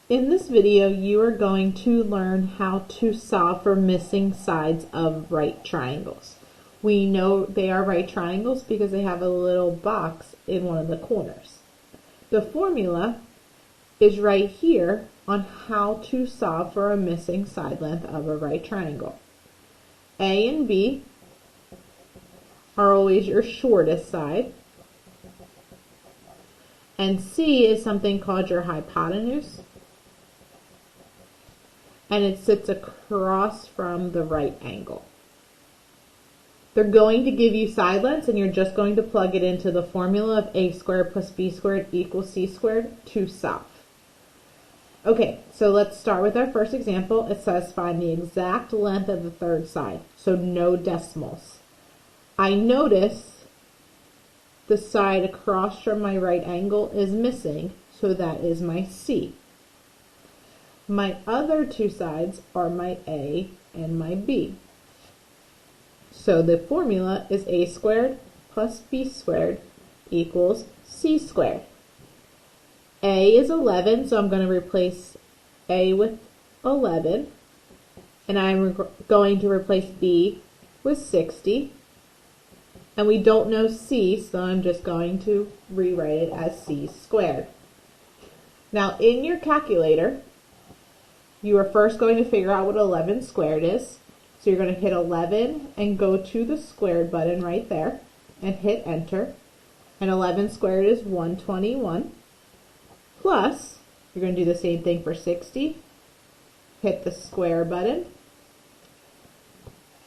In this video, you are going to learn how to solve for missing sides of right triangles. We know they are right triangles because they have a little box in one of the corners. The formula is right here on how to solve for a missing side length of a right triangle. A and B are always your shortest side, and C is something called your hypotenuse, and it sits across from the right angle. They're going to give you side lengths, and you're just going to plug it into the formula of a squared plus b squared equals c squared to solve. Okay, so let's start with our first example. It says find the exact length of the third side, so no decimals. I notice the side across from my right angle is missing, so that is my C. My other two sides are my A and my B. So the formula is a squared plus b squared equals c squared. A is 11, so I'm going to replace A with 11, and I'm going to replace B with 60. And we don't know C, so I'm just going to rewrite it as c squared. Now in your calculator, you are first going to figure out what 11 squared is. So you're going to hit 11 and go to the squared button right there and hit enter. And 11 squared is 121. Plus, you're going to do the same thing for 60. Hit the square button.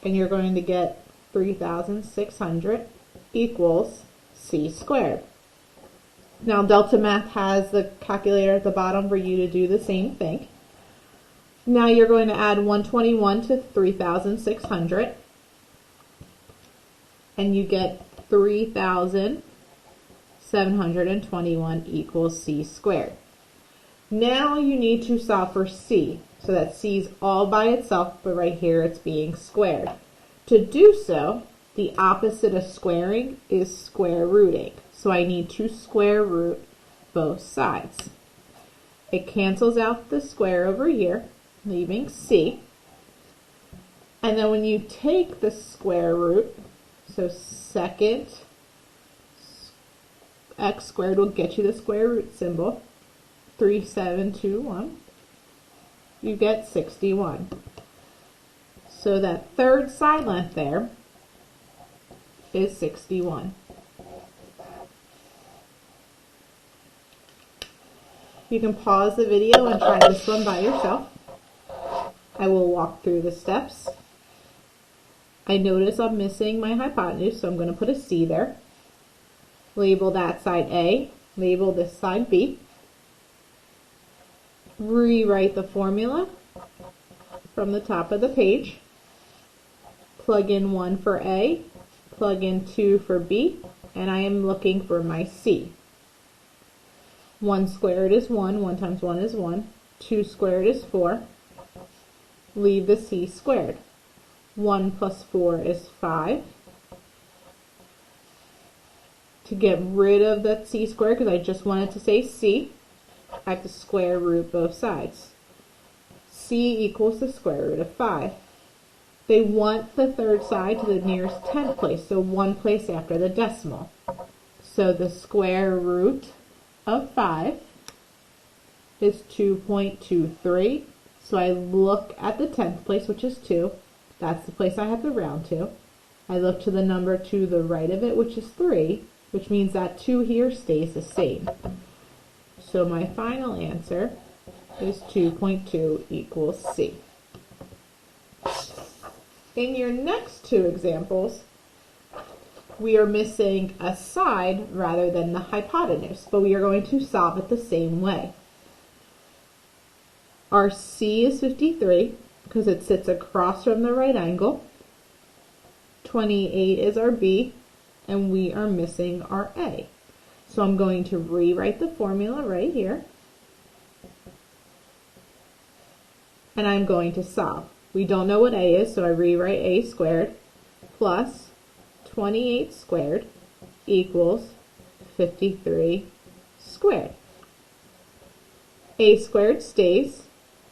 And you're going to get 3,600 equals c squared. Now Delta Math has the calculator at the bottom for you to do the same thing. Now you're going to add 121 to 3,600, and you get 3,721 equals c squared. Now you need to solve for c, so that c is all by itself, but right here it's being squared. To do so, the opposite of squaring is square rooting, so I need to square root both sides. It cancels out the square over here, leaving c. And then when you take the square root, so second x squared will get you the square root symbol, 3721, you get 61. So that third side length there is 61. You can pause the video and try this one by yourself. I will walk through the steps. I notice I'm missing my hypotenuse, so I'm going to put a C there. Label that side A. Label this side B. Rewrite the formula from the top of the page. Plug in 1 for A. Plug in 2 for B. And I am looking for my C. 1 squared is 1. 1 times 1 is 1. 2 squared is 4. Leave the c squared. 1 plus 4 is 5. To get rid of that c squared, because I just wanted to say c, I have to square root both sides. C equals the square root of 5. They want the third side to the nearest tenth place, so one place after the decimal. So the square root of 5 is 2.23. So I look at the 10th place, which is 2. That's the place I have to round to. I look to the number to the right of it, which is 3, which means that 2 here stays the same. So my final answer is 2.2 equals C. In your next two examples, we are missing a side rather than the hypotenuse, but we are going to solve it the same way. Our C is 53 because it sits across from the right angle. 28 is our B, and we are missing our A. So I'm going to rewrite the formula right here, and I'm going to solve. We don't know what A is, so I rewrite A squared plus 28 squared equals 53 squared. A squared stays,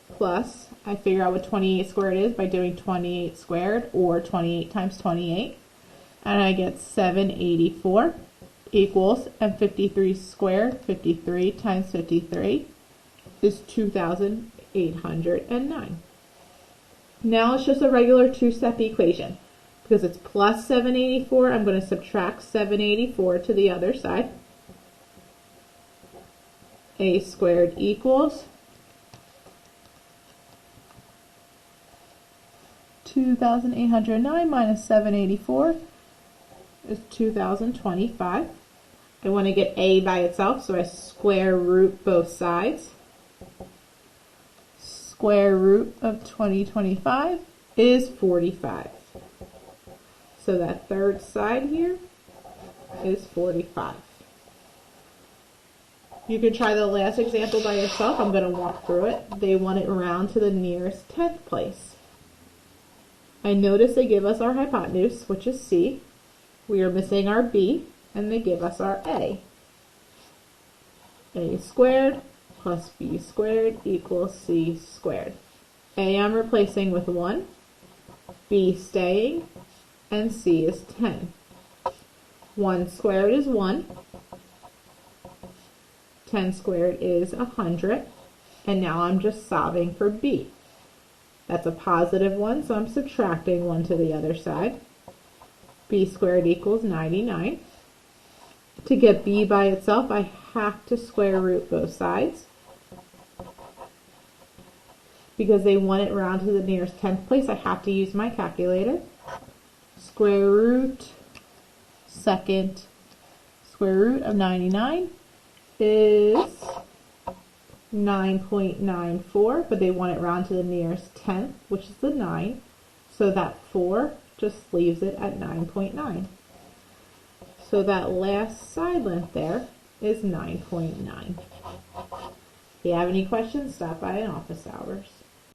plus, I figure out what 28 squared is by doing 28 squared, or 28 times 28. And I get 784 equals, and 53 squared, 53 times 53 is 2,809. Now it's just a regular two-step equation. Because it's plus 784, I'm going to subtract 784 to the other side. A squared equals 2,809 minus 784 is 2,025. I want to get A by itself, so I square root both sides. Square root of 2025 is 45. So that third side here is 45. You can try the last example by yourself. I'm going to walk through it. They want it round to the nearest 10th place. I notice they give us our hypotenuse, which is C. We are missing our B, and they give us our A. A squared plus B squared equals C squared. A I'm replacing with 1, B staying, and C is 10. 1 squared is 1. 10 squared is 100. And now I'm just solving for B. That's a positive 1, so I'm subtracting 1 to the other side. B squared equals 99. To get B by itself, I have to square root both sides. Because they want it round to the nearest 10th place, I have to use my calculator. Square root, second square root of 99 is 9.94, but they want it round to the nearest 10th, which is the 9. So that 4 just leaves it at 9.9. So that last side length there is 9.9. If you have any questions, stop by in office hours.